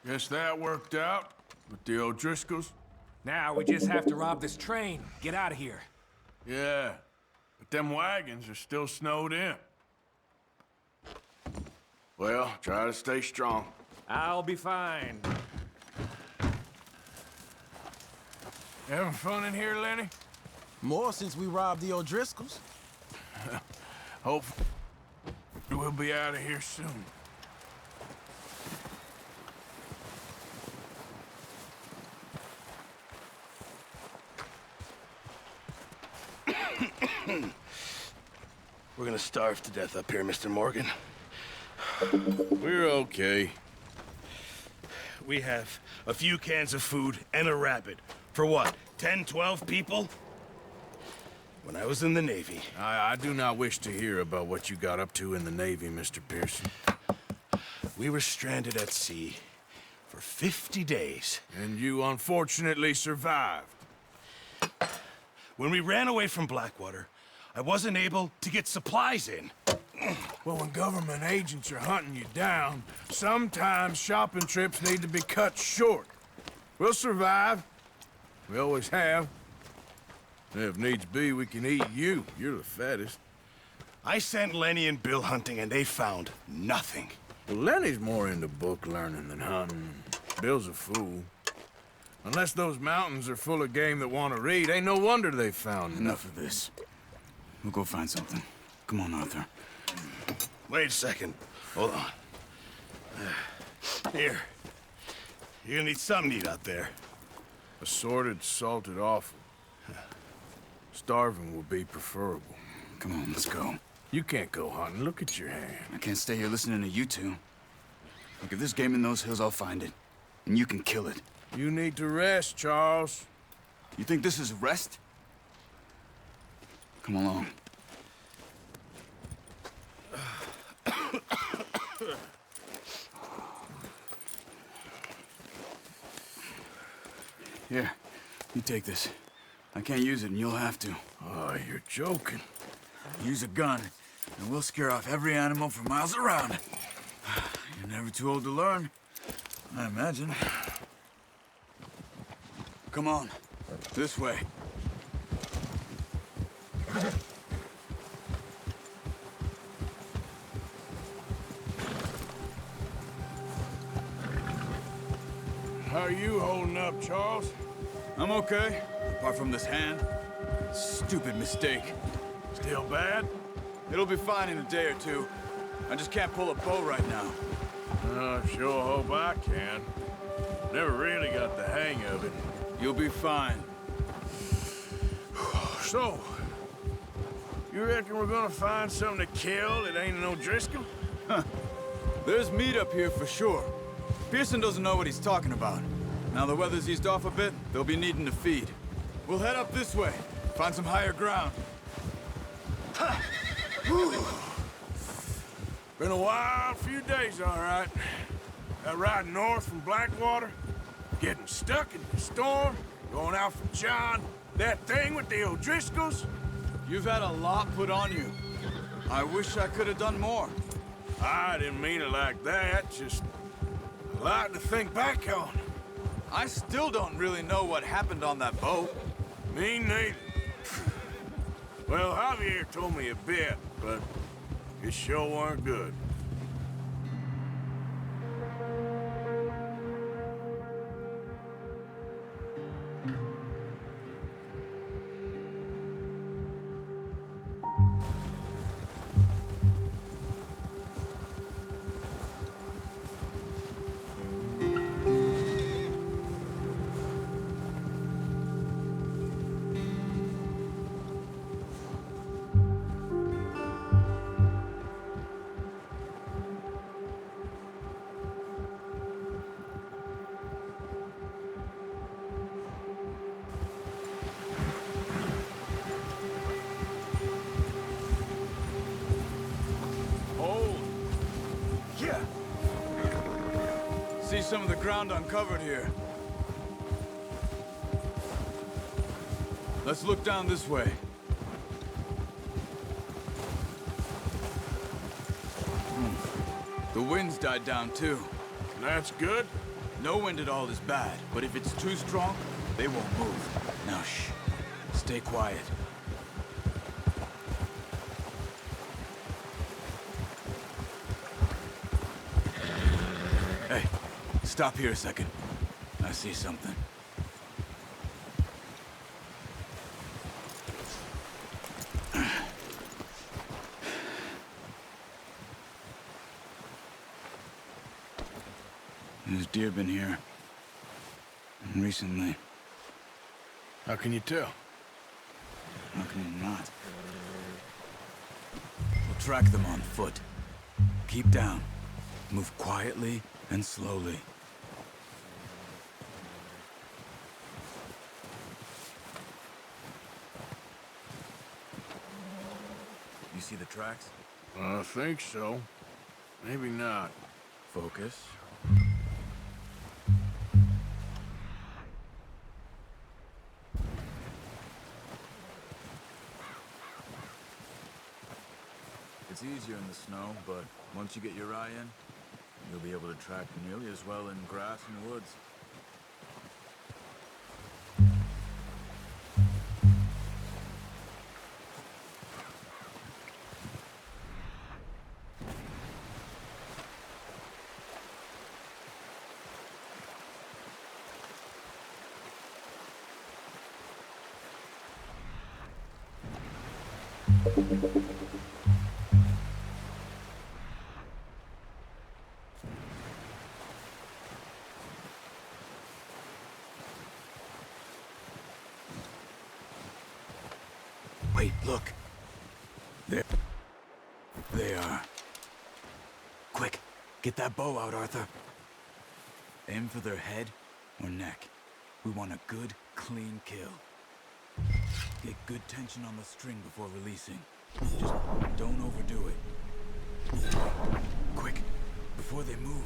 Guess that worked out with the O'Driscolls. Now we just have to rob this train. Get out of here. Yeah, but them wagons are still snowed in. Well, try to stay strong. I'll be fine. Having fun in here, Lenny? More since we robbed the O'Driscolls. Hope we'll be out of here soon. We're gonna starve to death up here, Mr. Morgan. We're okay. We have a few cans of food and a rabbit. For what, 10, 12 people? When I was in the Navy... I do not wish to hear about what you got up to in the Navy, Mr. Pearson. We were stranded at sea for 50 days. And you unfortunately survived. When we ran away from Blackwater, I wasn't able to get supplies in. Well, when government agents are hunting you down, sometimes shopping trips need to be cut short. We'll survive. We always have. And if needs be, we can eat you. You're the fattest. I sent Lenny and Bill hunting, and they found nothing. Well, Lenny's more into book learning than hunting. Bill's a fool. Unless those mountains are full of game that want to read, ain't no wonder they found Enough of this. We'll go find something. Come on, Arthur. Wait a second. Hold on. Here. You're gonna need something to eat out there. Assorted, salted offal. Starving will be preferable. Come on, let's go. You can't go hunting. Look at your hand. I can't stay here listening to you two. Look, if there's game in those hills, I'll find it. And you can kill it. You need to rest, Charles. You think this is rest? Come along. Here, you take this. I can't use it, and you'll have to. Oh, you're joking. Use a gun, and we'll scare off every animal for miles around. You're never too old to learn, I imagine. Come on, this way. How are you holding up, Charles? I'm okay, apart from this hand. Stupid mistake. Still bad? It'll be fine in a day or two. I just can't pull a bow right now. I sure hope I can. Never really got the hang of it. You'll be fine. So, you reckon we're gonna find something to kill that ain't an O'Driscoll? There's meat up here for sure. Pearson doesn't know what he's talking about. Now the weather's eased off a bit, they'll be needing to feed. We'll head up this way, find some higher ground. Been a wild few days, all right. That ride north from Blackwater, getting stuck in the storm, going out for John, that thing with the O'Driscolls. You've had a lot put on you. I wish I could have done more. I didn't mean it like that, just a lot to think back on. I still don't really know what happened on that boat. Me neither. Well, Javier told me a bit, but it sure weren't good. See some of the ground uncovered here. Let's look down this way. The wind's died down too. That's good. No wind at all is bad, but if it's too strong, they won't move. Now shh. Stay quiet. Hey, stop here a second. I see something. There's deer been here. Recently. How can you tell? How can you not? We'll track them on foot. Keep down. Move quietly and slowly. You see the tracks? I think so. Maybe not. Focus. It's easier in the snow, but once you get your eye in, you'll be able to track nearly as well in grass and woods. Wait, look. There. They are. Quick, get that bow out, Arthur. Aim for their head or neck. We want a good, clean kill. Get good tension on the string before releasing. Just don't overdo it. Quick, before they move.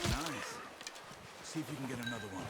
Nice. See if you can get another one.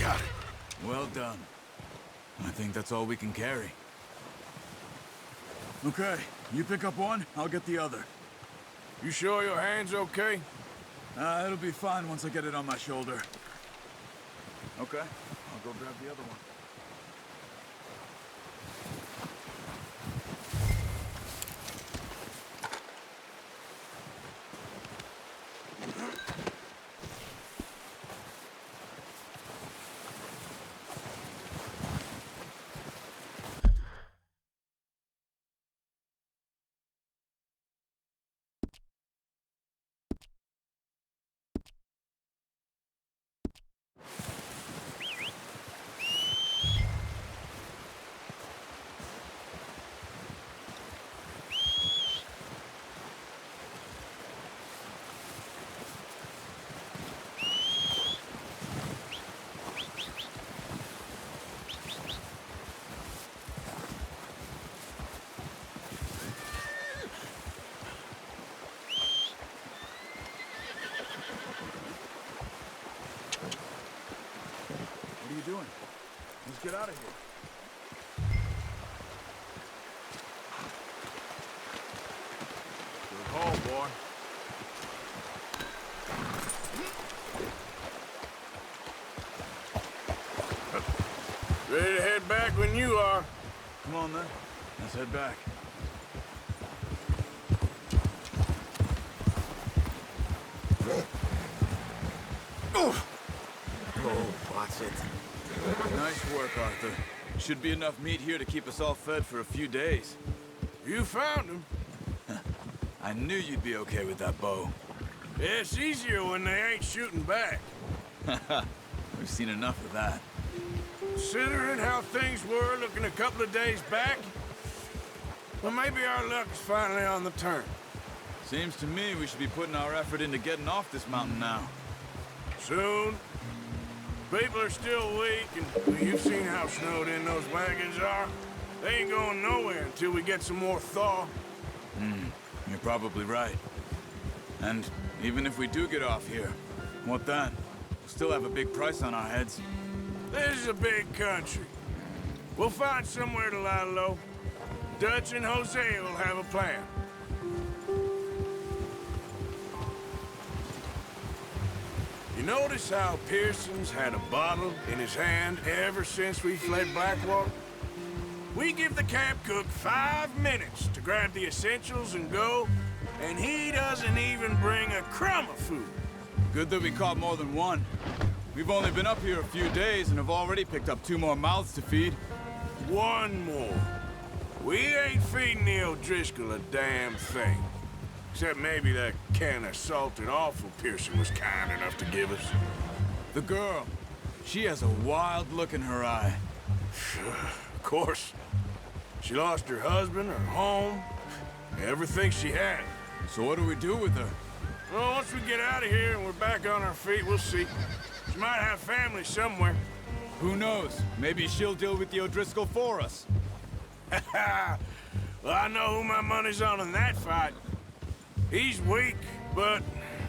Got it. Well done. I think that's all we can carry. Okay, you pick up one, I'll get the other. You sure your hand's okay? It'll be fine once I get it on my shoulder. Okay, I'll go grab the other one. doing? Let's get out of here. Good haul, boy. Ready to head back when you are. Come on, then. Let's head back. Oh, watch it. Nice work, Arthur. Should be enough meat here to keep us all fed for a few days. You found him. I knew you'd be okay with that bow. Yeah, it's easier when they ain't shooting back. We've seen enough of that. Considering how things were looking a couple of days back, well, maybe our luck is finally on the turn. Seems to me we should be putting our effort into getting off this mountain now. Soon. People are still weak, and you've seen how snowed in those wagons are. They ain't going nowhere until we get some more thaw. You're probably right. And even if we do get off here, what then? We'll still have a big price on our heads. This is a big country. We'll find somewhere to lie low. Dutch and Hosea will have a plan. You notice how Pearson's had a bottle in his hand ever since we fled Blackwater? We give the camp cook 5 minutes to grab the essentials and go, and he doesn't even bring a crumb of food. Good that we caught more than one. We've only been up here a few days and have already picked up 2 more mouths to feed. One more. We ain't feeding the O'Driscoll a damn thing. Except maybe that can of salted offal Pearson was kind enough to give us. The girl, she has a wild look in her eye. Of course. She lost her husband, her home, everything she had. So what do we do with her? Well, once we get out of here and we're back on our feet, we'll see. She might have family somewhere. Who knows? Maybe she'll deal with the O'Driscoll for us. Well, I know who my money's on in that fight. He's weak, but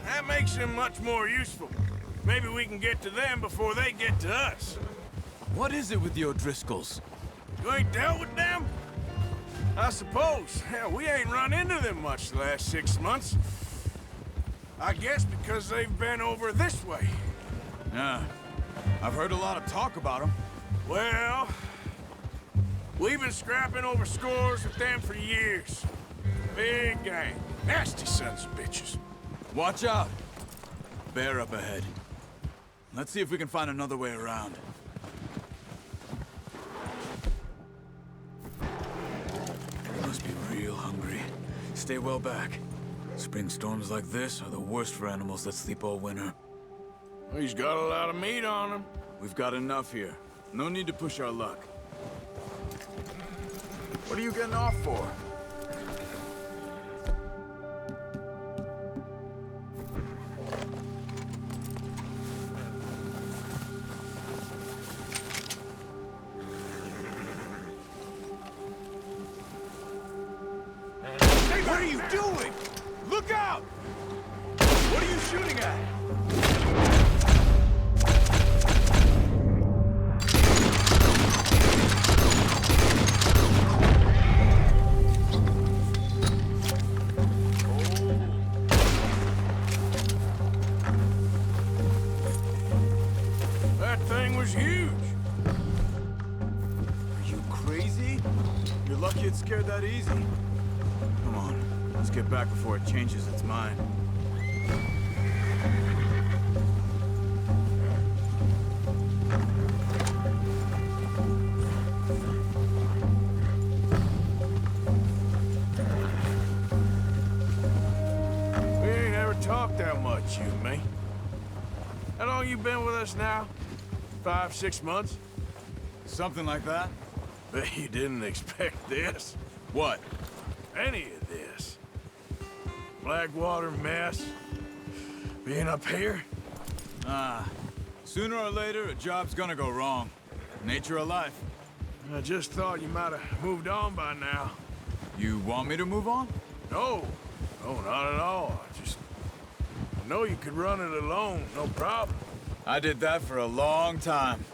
that makes him much more useful. Maybe we can get to them before they get to us. What is it with the O'Driscolls? You ain't dealt with them? I suppose. Hell, we ain't run into them much the last 6 months. I guess because they've been over this way. Yeah. I've heard a lot of talk about them. Well, we've been scrapping over scores with them for years. Big gang. Nasty sons of bitches. Watch out! Bear up ahead. Let's see if we can find another way around. Must be real hungry. Stay well back. Spring storms like this are the worst for animals that sleep all winter. He's got a lot of meat on him. We've got enough here. No need to push our luck. What are you getting off for? Hey, what are you doing? Look out! What are you shooting at? That thing was huge. Are you crazy? You're lucky it scared that easy. Come on, let's get back before it changes its mind. We ain't ever talked that much, you and me. How long you been with us now? 5, 6 months? Something like that? Bet you didn't expect this. What? Any of this. Blackwater mess. Being up here? Sooner or later, a job's gonna go wrong. Nature of life. I just thought you might have moved on by now. You want me to move on? No. No, not at all. I know you could run it alone, no problem. I did that for a long time.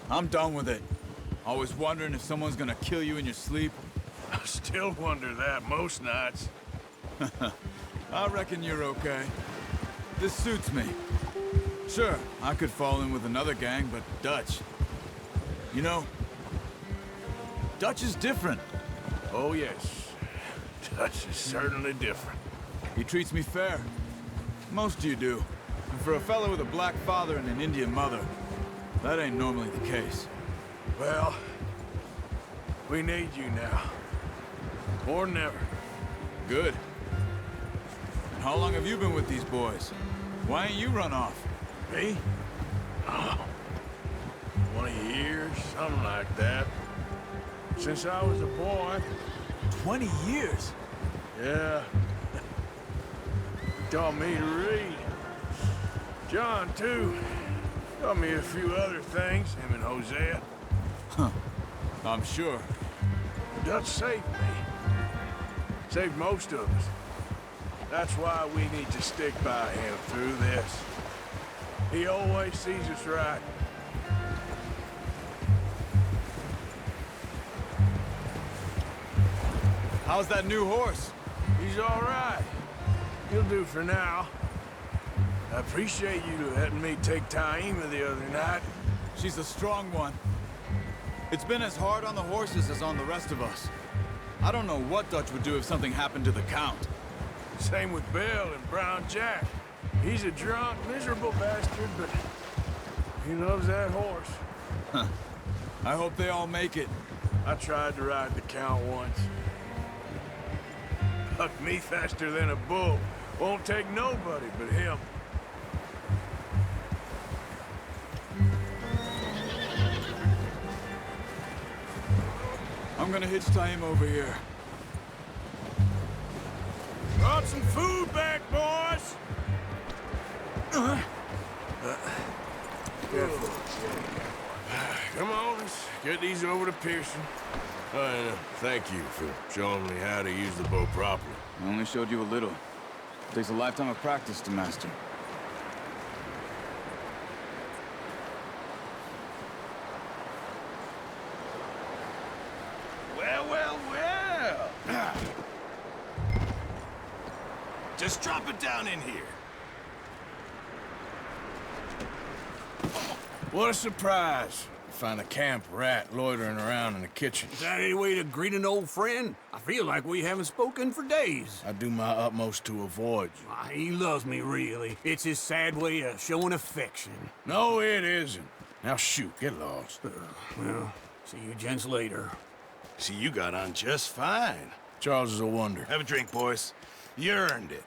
I'm done with it. Always wondering if someone's gonna kill you in your sleep. I still wonder that most nights. I reckon you're okay. This suits me. Sure, I could fall in with another gang, but Dutch... You know, Dutch is different. Oh, yes. Dutch is certainly different. He treats me fair. Most of you do. And for a fellow with a black father and an Indian mother, that ain't normally the case. Well, we need you now. More than ever. Good. And how long have you been with these boys? Why ain't you run off? Me? Oh, 20 years, something like that. Since I was a boy. 20 years? Yeah. Taught me to read. John, too. Taught me a few other things, him and Hosea. I'm sure. Dutch saved me. Saved most of us. That's why we need to stick by him through this. He always sees us right. How's that new horse? He's all right. He'll do for now. I appreciate you letting me take Taima the other night. She's a strong one. It's been as hard on the horses as on the rest of us. I don't know what Dutch would do if something happened to the Count. Same with Bill and Brown Jack. He's a drunk, miserable bastard, but he loves that horse. I hope they all make it. I tried to ride the Count once. Bucked me faster than a bull. Won't take nobody but him. I'm gonna hitch Taima over here. Brought some food back, boys! Careful. Come on, let's get these over to Pearson. And thank you for showing me how to use the bow properly. I only showed you a little. It takes a lifetime of practice to master. Well. Just drop it down in here. What a surprise. Find a camp rat loitering around in the kitchen. Is that any way to greet an old friend? I feel like we haven't spoken for days. I do my utmost to avoid you. He loves me, really. It's his sad way of showing affection. No, it isn't. Now shoot, get lost. Well, see you gents later. See, you got on just fine. Charles is a wonder. Have a drink, boys. You earned it.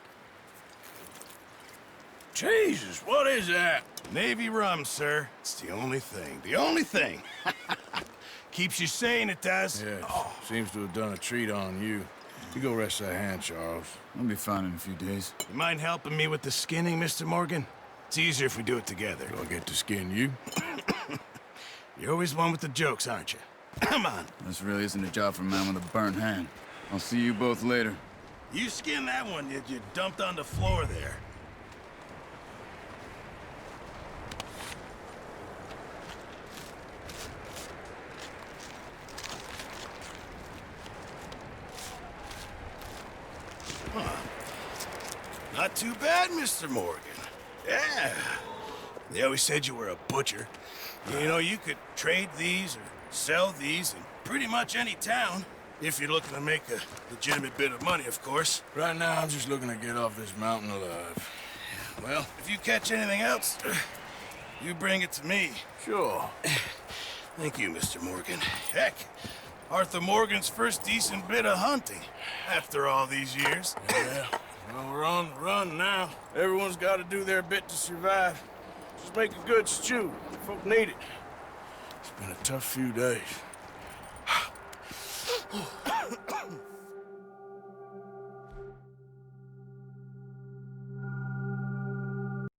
Jesus, what is that? Navy rum, sir. It's the only thing. The only thing. Keeps you sane, it does. Yes, seems to have done a treat on you. You go rest that hand, Charles. I'll be fine in a few days. You mind helping me with the skinning, Mr. Morgan? It's easier if we do it together. Do I get to skin you? You're always one with the jokes, aren't you? Come on. This really isn't a job for a man with a burnt hand. I'll see you both later. You skinned that one you dumped on the floor there. Not too bad, Mr. Morgan. Yeah. They always said you were a butcher. You know, you could trade these or sell these in pretty much any town. If you're looking to make a legitimate bit of money, of course. Right now, I'm just looking to get off this mountain alive. Well, if you catch anything else, you bring it to me. Sure. Thank you, Mr. Morgan. Heck, Arthur Morgan's first decent bit of hunting after all these years. Yeah. Well, we're on the run now. Everyone's got to do their bit to survive. Just make a good stew. Folk need it. It's been a tough few days.